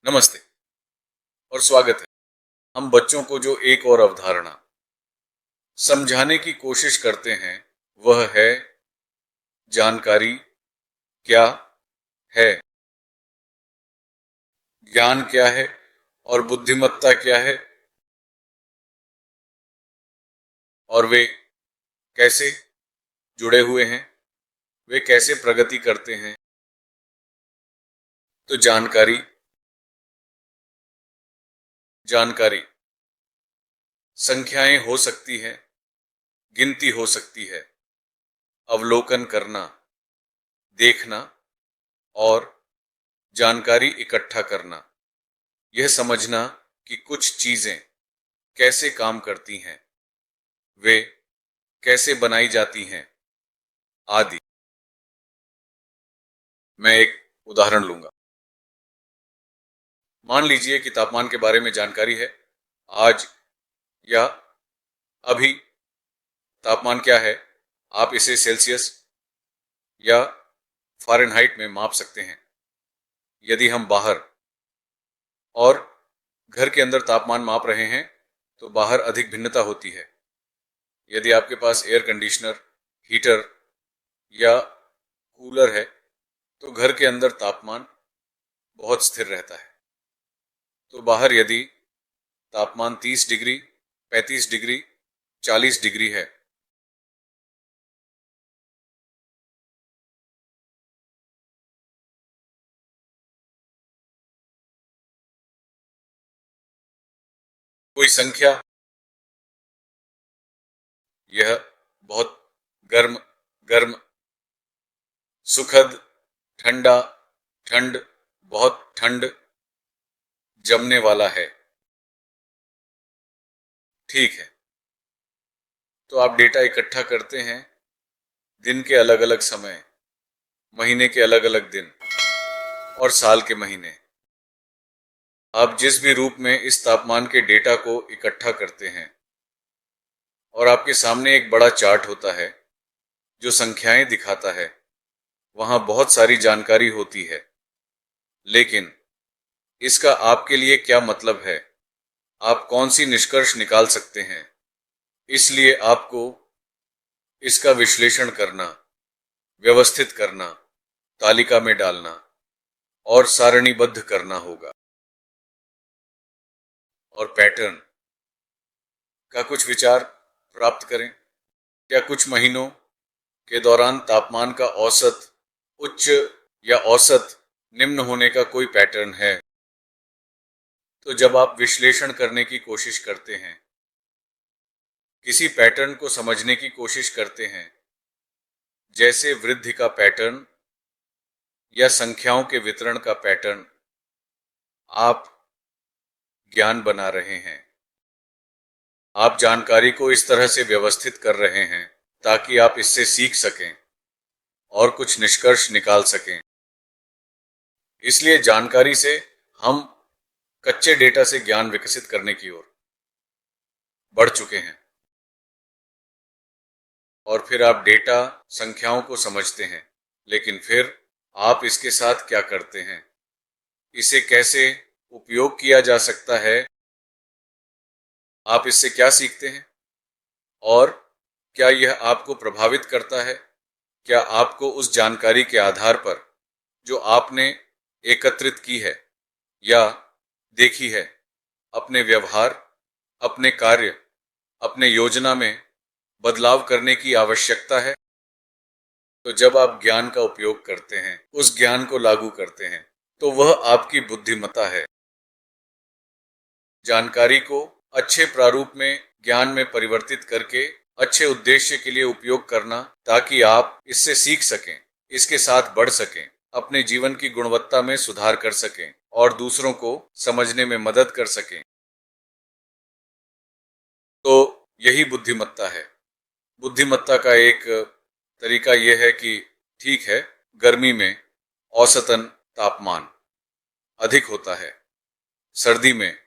नमस्ते और स्वागत है। हम बच्चों को जो एक और अवधारणा समझाने की कोशिश करते हैं वह है जानकारी क्या है। ज्ञान क्या है और बुद्धिमत्ता क्या है और वे कैसे जुड़े हुए हैं, वे कैसे प्रगति करते हैं। तो जानकारी संख्याएं हो सकती है, गिनती हो सकती है, अवलोकन करना, देखना और जानकारी इकट्ठा करना, यह समझना कि कुछ चीजें कैसे काम करती हैं, वे कैसे बनाई जाती हैं आदि। मैं एक उदाहरण लूंगा। मान लीजिए कि तापमान के बारे में जानकारी है। आज या अभी तापमान क्या है, आप इसे सेल्सियस या फ़ारेनहाइट में माप सकते हैं। यदि हम बाहर और घर के अंदर तापमान माप रहे हैं तो बाहर अधिक भिन्नता होती है। यदि आपके पास एयर कंडीशनर, हीटर या कूलर है तो घर के अंदर तापमान बहुत स्थिर रहता है। तो बाहर यदि तापमान 30 डिग्री, 35 डिग्री, 40 डिग्री है कोई संख्या, यह बहुत गर्म गर्म, सुखद, ठंडा ठंड, बहुत ठंड, जमने वाला है। ठीक है, तो आप डेटा इकट्ठा करते हैं, दिन के अलग अलग समय, महीने के अलग अलग दिन और साल के महीने। आप जिस भी रूप में इस तापमान के डेटा को इकट्ठा करते हैं और आपके सामने एक बड़ा चार्ट होता है जो संख्याएं दिखाता है, वहां बहुत सारी जानकारी होती है। लेकिन इसका आपके लिए क्या मतलब है, आप कौन सी निष्कर्ष निकाल सकते हैं? इसलिए आपको इसका विश्लेषण करना, व्यवस्थित करना, तालिका में डालना और सारणीबद्ध करना होगा। और पैटर्न का कुछ विचार प्राप्त करें। क्या कुछ महीनों के दौरान तापमान का औसत उच्च या औसत निम्न होने का कोई पैटर्न है? तो जब आप विश्लेषण करने की कोशिश करते हैं, किसी पैटर्न को समझने की कोशिश करते हैं, जैसे वृद्धि का पैटर्न या संख्याओं के वितरण का पैटर्न, आप ज्ञान बना रहे हैं। आप जानकारी को इस तरह से व्यवस्थित कर रहे हैं ताकि आप इससे सीख सकें और कुछ निष्कर्ष निकाल सकें। इसलिए जानकारी से हम कच्चे डेटा से ज्ञान विकसित करने की ओर बढ़ चुके हैं। और फिर आप डेटा, संख्याओं को समझते हैं, लेकिन फिर आप इसके साथ क्या करते हैं? इसे कैसे उपयोग किया जा सकता है? आप इससे क्या सीखते हैं? और क्या यह आपको प्रभावित करता है? क्या आपको उस जानकारी के आधार पर जो आपने एकत्रित की है या देखी है, अपने व्यवहार, अपने कार्य, अपने योजना में बदलाव करने की आवश्यकता है? तो जब आप ज्ञान का उपयोग करते हैं, उस ज्ञान को लागू करते हैं, तो वह आपकी बुद्धिमत्ता है। जानकारी को अच्छे प्रारूप में ज्ञान में परिवर्तित करके अच्छे उद्देश्य के लिए उपयोग करना, ताकि आप इससे सीख सकें, इसके साथ बढ़ सकें, अपने जीवन की गुणवत्ता में सुधार कर सकें और दूसरों को समझने में मदद कर सकें। तो यही बुद्धिमत्ता है। बुद्धिमत्ता का एक तरीका यह है कि ठीक है, गर्मी में औसतन तापमान अधिक होता है, सर्दी में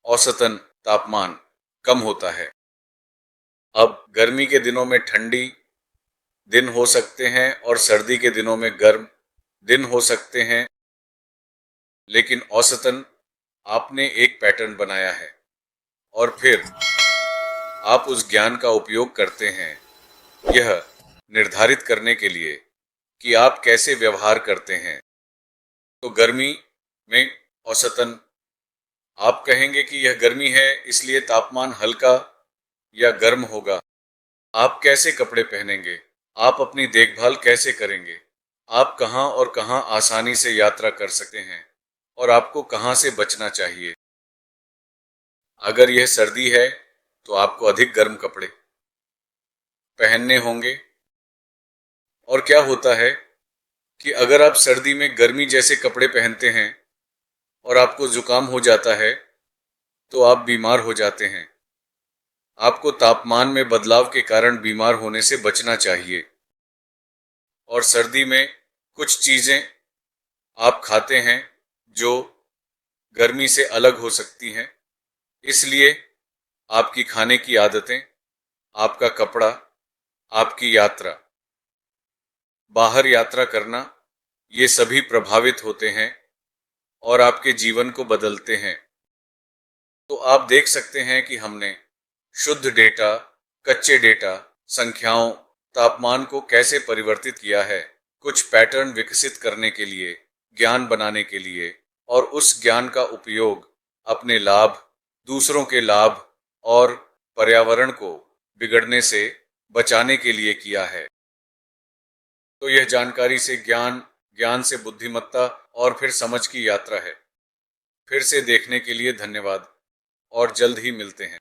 औसतन तापमान कम होता है। अब गर्मी के दिनों में ठंडी दिन हो सकते हैं और सर्दी के दिनों में गर्म दिन हो सकते हैं, लेकिन औसतन आपने एक पैटर्न बनाया है और फिर आप उस ज्ञान का उपयोग करते हैं यह निर्धारित करने के लिए कि आप कैसे व्यवहार करते हैं। तो गर्मी में औसतन आप कहेंगे कि यह गर्मी है इसलिए तापमान हल्का या गर्म होगा। आप कैसे कपड़े पहनेंगे, आप अपनी देखभाल कैसे करेंगे, आप कहां और कहां आसानी से यात्रा कर सकते हैं और आपको कहां से बचना चाहिए। अगर यह सर्दी है तो आपको अधिक गर्म कपड़े पहनने होंगे। और क्या होता है कि अगर आप सर्दी में गर्मी जैसे कपड़े पहनते हैं और आपको जुकाम हो जाता है तो आप बीमार हो जाते हैं। आपको तापमान में बदलाव के कारण बीमार होने से बचना चाहिए। और सर्दी में कुछ चीजें आप खाते हैं जो गर्मी से अलग हो सकती हैं, इसलिए आपकी खाने की आदतें, आपका कपड़ा, आपकी यात्रा, बाहर यात्रा करना, ये सभी प्रभावित होते हैं और आपके जीवन को बदलते हैं। तो आप देख सकते हैं कि हमने शुद्ध डेटा, कच्चे डेटा, संख्याओं, तापमान को कैसे परिवर्तित किया है कुछ पैटर्न विकसित करने के लिए, ज्ञान बनाने के लिए, और उस ज्ञान का उपयोग अपने लाभ, दूसरों के लाभ और पर्यावरण को बिगड़ने से बचाने के लिए किया है। तो यह जानकारी से ज्ञान, ज्ञान से बुद्धिमत्ता और फिर समझ की यात्रा है। फिर से देखने के लिए धन्यवाद और जल्द ही मिलते हैं।